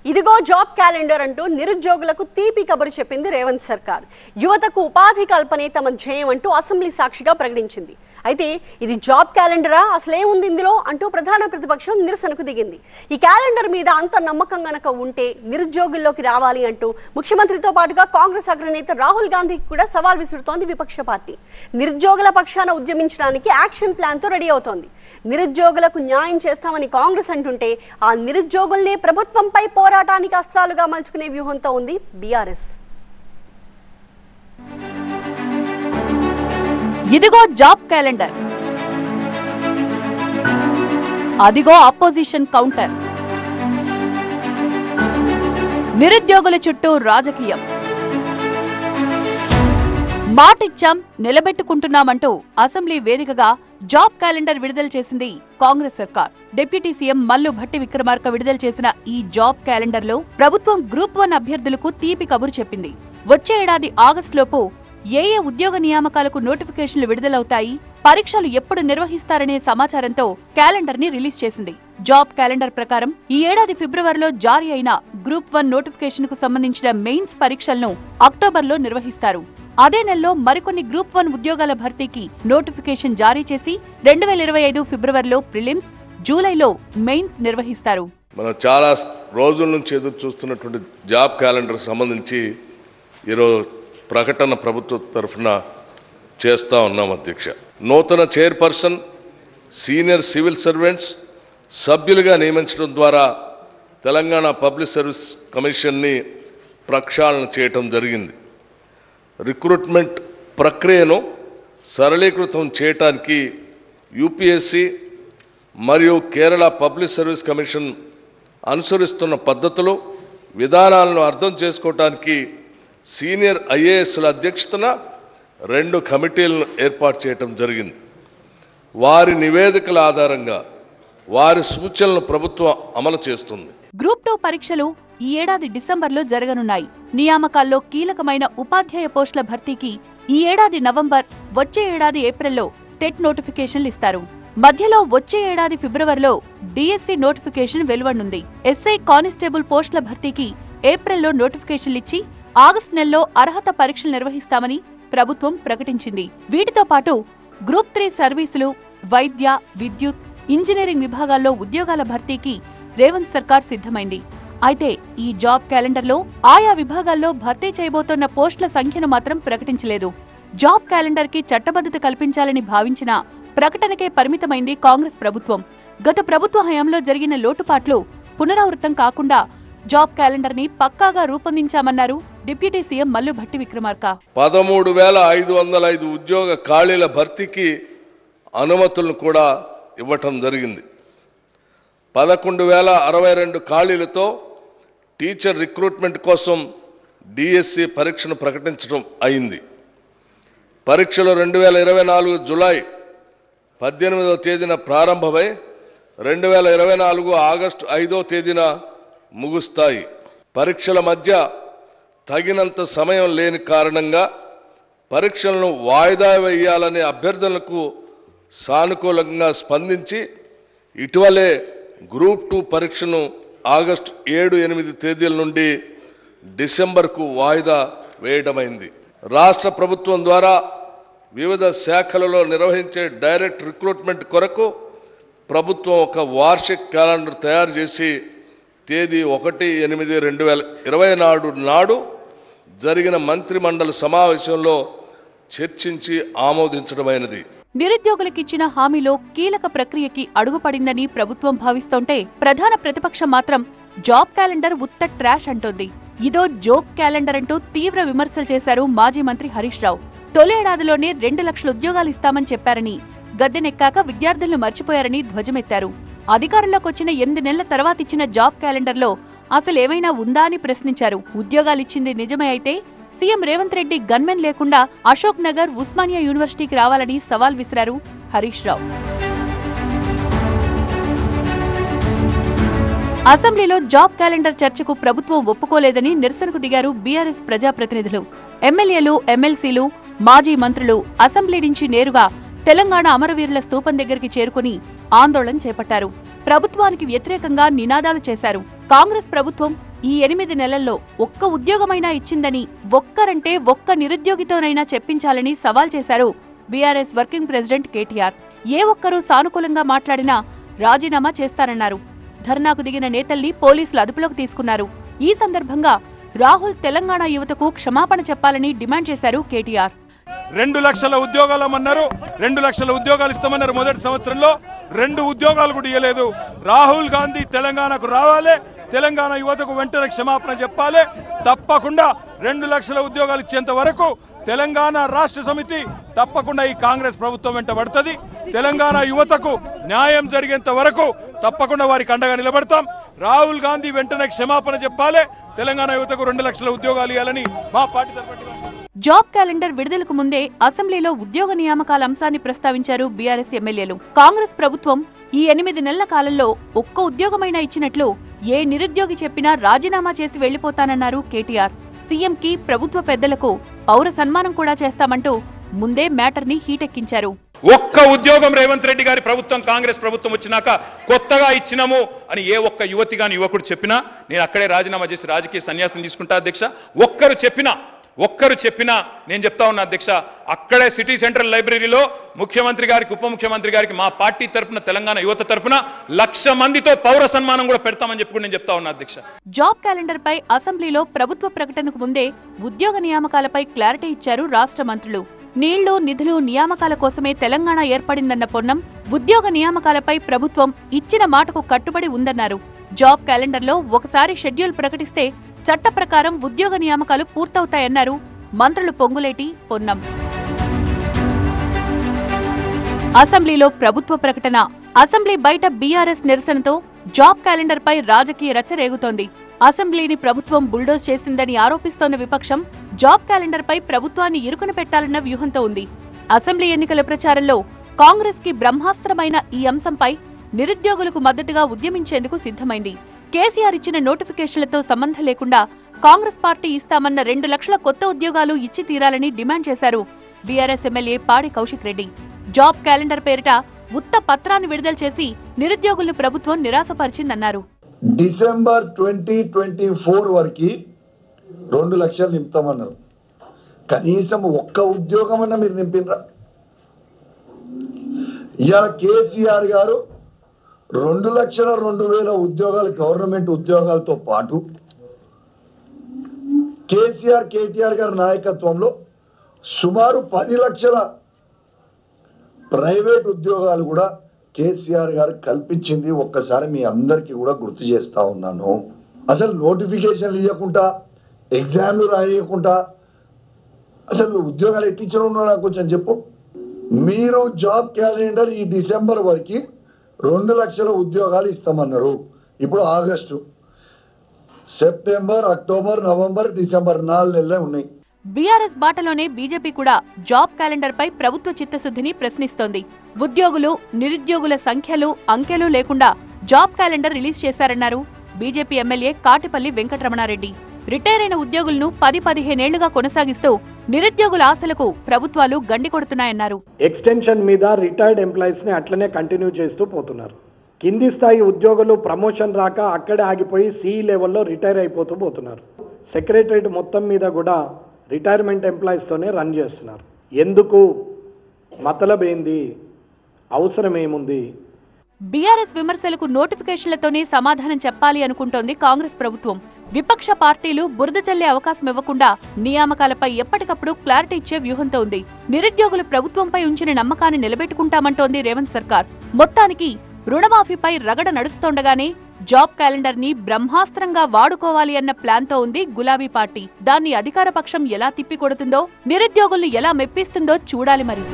ఇదిగో job calendar అంటూ నిరుద్యోగులకు తీపి కబురు చెప్పింది రేవంత్ సర్కార్. యువతకు ఉపాధి కల్పనే తమ ధ్యేయం అంటూ అసెంబ్లీ సాక్షిగా ప్రకటించింది. అయితే ఇది జాబ్ క్యాలెండరా, అసలేముంది ఇందులో అంటూ ప్రధాన ప్రతిపక్షం నిరసనకు దిగింది. ఈ క్యాలెండర్ మీద అంత నమ్మకం గనక ఉంటే నిరుద్యోగుల్లోకి రావాలి అంటూ ముఖ్యమంత్రితో పాటుగా కాంగ్రెస్ అగ్రనేత రాహుల్ గాంధీకి కూడా సవాల్ విసురుతోంది విపక్ష పార్టీ. నిరుద్యోగుల పక్షాన ఉద్యమించడానికి యాక్షన్ ప్లాన్తో రెడీ అవుతోంది. నిరుద్యోగులకు న్యాయం చేస్తామని కాంగ్రెస్ అంటుంటే ఆ నిరుద్యోగుల్ని ప్రభుత్వంపై పోరాటానికి అస్త్రాలుగా మలుచుకునే వ్యూహంతో ఉంది బీఆర్ఎస్. ఇదిగో జాబ్ క్యాలెండర్, అదిగో అపోజిషన్ కౌంటర్. నిరుద్యోగుల చుట్టూ రాజకీయం. మాటిచ్చాం నిలబెట్టుకుంటున్నామంటూ అసెంబ్లీ వేదికగా జాబ్ క్యాలెండర్ విడుదల చేసింది కాంగ్రెస్ సర్కార్. డిప్యూటీ సీఎం మల్లు భట్టి విక్రమార్క విడుదల చేసిన ఈ జాబ్ క్యాలెండర్ లో ప్రభుత్వం గ్రూప్ 1 అభ్యర్థులకు తీపి కబురు చెప్పింది. వచ్చే ఏడాది ఆగస్టులోపు ఏ ఉద్యోగ నియామకాలకు నోటిఫికేషన్లు విడుదలవుతాయి, పరీక్షలు ఎప్పుడు నిర్వహిస్తారనే సమాచారంతో క్యాలెండర్ ని రిలీజ్ చేసింది. జాబ్ క్యాలెండర్ ప్రకారం ఈ ఏడాది ఫిబ్రవరిలో జారీ అయిన గ్రూప్ 1 నోటిఫికేషన్ కు సంబంధించిన మెయిన్స్ పరీక్షలను అక్టోబర్లో నిర్వహిస్తారు. అదే నెలలో మరికొన్ని గ్రూప్ 1 ఉద్యోగాల భర్తీకి నోటిఫికేషన్ జారీ చేసి 2025 ఫిబ్రవరిలో ప్రిలిమ్స్, జూలైలో మెయిన్స్ నిర్వహిస్తారు. మనం చాలా రోజుల నుంచి ఎదురు చూస్తున్నటువంటి జాబ్ క్యాలెండర్ సంబంధించి ఈరోజు ప్రకటన ప్రభుత్వ తరఫున చేస్తూ ఉన్నాం. అధ్యక్ష, నూతన చైర్పర్సన్, సీనియర్ సివిల్ సర్వెంట్స్ సభ్యులుగా నియమించడం ద్వారా తెలంగాణ పబ్లిక్ సర్వీస్ కమిషన్ని ప్రక్షాళన చేయటం జరిగింది. రిక్రూట్మెంట్ ప్రక్రియను సరళీకృతం చేయటానికి యూపీఎస్సీ మరియు కేరళ పబ్లిక్ సర్వీస్ కమిషన్ అనుసరిస్తున్న పద్ధతులు, విధానాలను అర్థం చేసుకోవటానికి సీనియర్ ఐఏఎస్ల అధ్యక్షతన 2 కమిటీలను ఏర్పాటు చేయటం జరిగింది. వారి నివేదికల ఆధారంగా వారి సూచనలను ప్రభుత్వం అమలు చేస్తుంది. గ్రూప్ 2 పరీక్షలు ఈ ఏడాది డిసెంబర్లో జరగనున్నాయి. నియామకాల్లో కీలకమైన ఉపాధ్యాయ పోస్టుల భర్తీకి ఈ ఏడాది నవంబర్, వచ్చే ఏడాది ఏప్రిల్లో టెట్ నోటిఫికేషన్లు ఇస్తారు. మధ్యలో వచ్చే ఏడాది ఫిబ్రవరిలో డిఎస్సి నోటిఫికేషన్ వెలువడనుంది. ఎస్ఐ, కానిస్టేబుల్ పోస్టుల భర్తీకి ఏప్రిల్లో నోటిఫికేషన్లిచ్చి ఆగస్టు నెలలో అర్హత పరీక్షలు నిర్వహిస్తామని ప్రభుత్వం ప్రకటించింది. వీటితో పాటు గ్రూప్ 3 సర్వీసులు, వైద్య, విద్యుత్, ఇంజనీరింగ్ విభాగాల్లో ఉద్యోగాల భర్తీకి రేవంత్ సర్కార్ సిద్ధమైంది. అయితే ఈ జాబ్ క్యాలెండర్లో ఆయా విభాగాల్లో భర్తీ చేయబోతోన్న పోస్టుల సంఖ్యను మాత్రం ప్రకటించలేదు. జాబ్ క్యాలెండర్ కి చట్టబద్ధత కల్పించాలని భావించిన ప్రకటనకే పరిమితమైంది కాంగ్రెస్ ప్రభుత్వం. గత ప్రభుత్వ హయాంలో జరిగిన లోటుపాట్లు పునరావృతం కాకుండా జాబ్ క్యాలెండర్ ని పక్కాగా రూపొందించామన్నారు డిప్యూటీ సీఎం మల్లు భట్టి విక్రమార్క. 13,505 ఉద్యోగ ఖాళీల భర్తీకి అనుమతులను కూడా ఇవ్వటం జరిగింది. 11,062 ఖాళీలతో టీచర్ రిక్రూట్మెంట్ కోసం డిఎస్సి పరీక్షను ప్రకటించడం అయింది. పరీక్షలు 2024 జూలై 18వ తేదీన ప్రారంభమై 2024 ఆగస్టు 5వ తేదీన ముగుస్తాయి. పరీక్షల మధ్య తగినంత సమయం లేని కారణంగా పరీక్షలను వాయిదా వేయాలనే అభ్యర్థనలకు సానుకూలంగా స్పందించి ఇటీవలే గ్రూప్ 2 పరీక్షను ఆగస్టు 7, 8 తేదీల నుండి డిసెంబర్కు వాయిదా వేయడమైంది. రాష్ట్ర ప్రభుత్వం ద్వారా వివిధ శాఖలలో నిర్వహించే డైరెక్ట్ రిక్రూట్మెంట్ కొరకు ప్రభుత్వం ఒక వార్షిక క్యాలెండర్ తయారు చేసి తేదీ 1/8/2024 నాడు జరిగిన మంత్రిమండలి సమావేశంలో చర్చించి ఆమోదించడమైనది. నిరుద్యోగులకిచ్చిన హామీలో కీలక ప్రక్రియకి అడుగుపడిందని ప్రభుత్వం భావిస్తుంటే ప్రధాన ప్రతిపక్షం మాత్రం జాబ్ క్యాలెండర్ ఉత్త ట్రాష్ అంటోంది. ఇదో జోక్ క్యాలెండర్ అంటూ తీవ్ర విమర్శలు చేశారు మాజీ మంత్రి హరీష్ రావు. తొలేడాదిలోనే 2 లక్షల ఉద్యోగాలు ఇస్తామని చెప్పారని, గద్దెనెక్కాక విద్యార్థులను మర్చిపోయారని ధ్వజమెత్తారు. అధికారంలోకి వచ్చిన 8 నెలల తర్వాత ఇచ్చిన జాబ్ క్యాలెండర్లో అసలేమైనా ఉందా అని ప్రశ్నించారు. ఉద్యోగాలిచ్చింది నిజమే అయితే సీఎం రేవంత్ రెడ్డి గన్మెన్ లేకుండా అశోక్ నగర్, ఉస్మానియా యూనివర్సిటీకి రావాలని సవాల్ విసిరారు హరీష్ రావు. అసెంబ్లీలో జాబ్ క్యాలెండర్ చర్చకు ప్రభుత్వం ఒప్పుకోలేదని నిరసనకు దిగారు బీఆర్ఎస్ ప్రజాప్రతినిధులు. ఎమ్మెల్యేలు, ఎమ్మెల్సీలు, మాజీ మంత్రులు అసెంబ్లీ నుంచి నేరుగా తెలంగాణ అమరవీరుల స్తూపం దగ్గరికి చేరుకుని ఆందోళన చేపట్టారు. ప్రభుత్వానికి వ్యతిరేకంగా నినాదాలు చేశారు. కాంగ్రెస్ ప్రభుత్వం ఈ 8 నెలల్లో ఒక్క ఉద్యోగమైనా ఇచ్చిందని, ఒక్కరంటే ఒక్క నిరుద్యోగితోనైనా చెప్పించాలని సవాల్ చేశారు బీఆర్ఎస్ వర్కింగ్ ప్రెసిడెంట్ కేటీఆర్. ఏ ఒక్కరూ సానుకూలంగా మాట్లాడినా రాజీనామా చేస్తారన్నారు. ధర్నాకు దిగిన నేతల్ని పోలీసులు అదుపులోకి తీసుకున్నారు. ఈ సందర్భంగా రాహుల్ తెలంగాణ యువతకు క్షమాపణ చెప్పాలని డిమాండ్ చేశారు కేటీఆర్. 2 లక్షల ఉద్యోగాలమన్నారు, 2 లక్షల ఉద్యోగాలు ఇస్తామన్నారు. మొదటి సంవత్సరంలో 2 ఉద్యోగాలు కూడా ఇవ్వలేదు. రాహుల్ గాంధీ తెలంగాణకు రావాలి, తెలంగాణ యువతకు వెంటనే క్షమాపణ చెప్పాలి. తప్పకుండా 2 లక్షల ఉద్యోగాలు ఇచ్చేంత వరకు తెలంగాణ రాష్ట్ర సమితి తప్పకుండా ఈ కాంగ్రెస్ ప్రభుత్వం వెంట పడుతుంది. తెలంగాణ యువతకు న్యాయం జరిగేంత వరకు తప్పకుండా వారికి అండగా నిలబడతాం. రాహుల్ గాంధీ వెంటనే క్షమాపణ చెప్పాలి, తెలంగాణ యువతకు 2 లక్షల ఉద్యోగాలు ఇవ్వాలని మా పార్టీ తరఫున. జాబ్ క్యాలెండర్ విడుదలకు ముందే అసెంబ్లీలో ఉద్యోగ నియామకాల అంశాన్ని ప్రస్తావించారు బీఆర్ఎస్ ఎమ్మెల్యేలు. కాంగ్రెస్ ప్రభుత్వం ఈ 8 నెలల కాలంలో ఒక్క ఉద్యోగమైనా ఇచ్చినట్లు ఏ నిరుద్యోగి చెప్పినా రాజీనామా చేసి వెళ్లిపోతానన్నారు కేటీఆర్. సీఎంకి, ప్రభుత్వ పెద్దలకు పౌర సన్మానం కూడా చేస్తామంటూ ముందే మ్యాటర్ని హీటెక్కించారు. ఒక్క ఉద్యోగం రేవంత్ రెడ్డి గారి ప్రభుత్వం, కాంగ్రెస్ ప్రభుత్వం వచ్చినాక కొత్తగా ఇచ్చినాము అని ఏ ఒక్క యువతి గాని యువకుడు చెప్పినా నేను అక్కడే రాజీనామా చేసి రాజకీయ సన్యాసం తీసుకుంటా అధ్యక్ష. ఒక్కరు చెప్పినా నేను చెప్తా ఉన్నా అధ్యక్ష, అక్కడే సిటీ సెంట్రల్ లైబ్రరీలో ముఖ్యమంత్రి గారికి, ఉప ముఖ్యమంత్రి గారికి మా పార్టీ తరపున, తెలంగాణ యువత తరపున 1,00,000 మందితో పౌర సన్మానం కూడా పెడతామని చెప్పి నేను చెప్తా ఉన్నా అధ్యక్ష. జాబ్ క్యాలెండర్ పై అసెంబ్లీలో ప్రభుత్వ ప్రకటనకు ముందే ఉద్యోగ నియామకాలపై క్లారిటీ ఇచ్చారు రాష్ట్ర మంత్రులు. నీళ్లు, నిధులు, నియామకాల కోసమే తెలంగాణ ఏర్పడిందన్న పొన్నం ఉద్యోగ నియామకాలపై ప్రభుత్వం ఇచ్చిన మాటకు కట్టుబడి ఉందన్నారు. జాబ్ క్యాలెండర్లో ఒకసారి షెడ్యూల్ ప్రకటిస్తే చట్ట ప్రకారం ఉద్యోగ నియామకాలు పూర్తవుతాయన్నారు మంత్రులు పొంగులేటి, పొన్నం. అసెంబ్లీలో ప్రభుత్వ ప్రకటన, అసెంబ్లీ బయట బీఆర్ఎస్ నిరసనతో జాబ్ క్యాలెండర్ పై రాజకీయ రచ్చ రేగుతోంది. అసెంబ్లీని ప్రభుత్వం బుల్డోజ్ చేసిందని ఆరోపిస్తోన్న విపక్షం జాబ్ క్యాలెండర్ పై ప్రభుత్వాన్ని ఇరుకున పెట్టాలన్న వ్యూహంతో ఉంది. అసెంబ్లీ ఎన్నికల ప్రచారంలో కాంగ్రెస్ కి బ్రహ్మాస్త్రమైన ఈ అంశంపై నిరుద్యోగులకు మద్దతుగా ఉద్యమించేందుకు సిద్ధమైంది. కేసీఆర్ ఇచ్చిన నోటిఫికేషన్లతో సంబంధం లేకుండా కాంగ్రెస్ పార్టీ ఇస్తామన్న 2 లక్షల కొత్త ఉద్యోగాలు ఇచ్చి తీరాలని డిమాండ్ చేశారు బీఆర్ఎస్ ఎమ్మెల్యే పాడి కౌశిక్ రెడ్డి. జాబ్ క్యాలెండర్ పేరిట ఉత్త పత్రాన్ని విడుదల చేసి నిరుద్యోగులను ప్రభుత్వం నిరాశపరిచిందన్నారు. డిసెంబర్ 2024 వరకు 2 లక్షలు నింపుతామన్నారు. కనీసం ఒక్క ఉద్యోగమన్నా మీరు నింపినరా? ఇవాళ కేసీఆర్ గారు 2,02,000 ఉద్యోగాలు, గవర్నమెంట్ ఉద్యోగాలతో పాటు కేటీఆర్ గారి నాయకత్వంలో సుమారు 10 లక్షల ప్రైవేట్ ఉద్యోగాలు కూడా కేసీఆర్ గారు కల్పించింది. ఒక్కసారి మీ అందరికీ కూడా గుర్తు చేస్తా ఉన్నాను. అసలు నోటిఫికేషన్లు ఇవ్వకుండా, ఎగ్జామ్లు రాయకుండా అసలు ఉద్యోగాలు ఎట్టించడం నాకు కొంచెం చెప్పు. మీరు జాబ్ క్యాలెండర్ ఈ డిసెంబర్ వరకు 2 లక్షల ఉద్యోగాలు ఇస్తామన్నారు. ఇప్పుడు August, September, October, November, December 4 నెలలే ఉన్నాయి. బీఆర్ఎస్ బాటలోనే బీజేపీ కూడా జాబ్ క్యాలెండర్ పై ప్రభుత్వ చిత్తశుద్ధిని ప్రశ్నిస్తోంది. ఉద్యోగులు, నిరుద్యోగుల సంఖ్యలు, అంకెలు లేకుండా జాబ్ క్యాలెండర్ రిలీజ్ చేశారన్నారు BJP MLA Katipalli Venkataramana Reddy. Retire అయిన ఉద్యోగులను 10-15 ఏళ్లుగా కొనసాగిస్తూ నిరుద్యోగుల ఆశలకు ప్రభుత్వాలు గండి కొడుతున్నాయన్నారు. ఎక్స్టెన్షన్ మీద రిటైర్డ్ ఎంప్లాయీస్ ని అట్లనే కంటిన్యూ చేస్తూ పోతున్నారు. కింది స్థాయి ఉద్యోగులు ప్రమోషన్ రాక అక్కడే ఆగిపోయి సిఈ లెవెల్లో రిటైర్ అయిపోతూ పోతున్నారు. సెక్రటరేట్ మొత్తం మీద కూడా రిటైర్మెంట్ ఎంప్లాయీస్తోనే రన్ చేస్తున్నారు. ఎందుకు? మతలబ్ ఏంది? అవసరం ఏముంది? బీఆర్ఎస్ విమర్శలకు నోటిఫికేషన్లతోనే సమాధానం చెప్పాలి అనుకుంటోంది కాంగ్రెస్ ప్రభుత్వం. విపక్ష పార్టీలు బురద చల్లే అవకాశం ఇవ్వకుండా నియామకాలపై ఎప్పటికప్పుడు క్లారిటీ ఇచ్చే వ్యూహంతో ఉంది. నిరుద్యోగులు ప్రభుత్వంపై ఉంచిన నమ్మకాన్ని నిలబెట్టుకుంటామంటోంది రేవంత్ సర్కార్. మొత్తానికి రుణమాఫీపై రగడ నడుస్తోండగానే జాబ్ క్యాలెండర్ ని బ్రహ్మాస్త్రంగా వాడుకోవాలి అన్న ప్లాన్తో ఉంది గులాబీ పార్టీ. దాన్ని అధికార పక్షం ఎలా తిప్పికొడుతుందో, నిరుద్యోగుల్ని ఎలా మెప్పిస్తుందో చూడాలి మరి.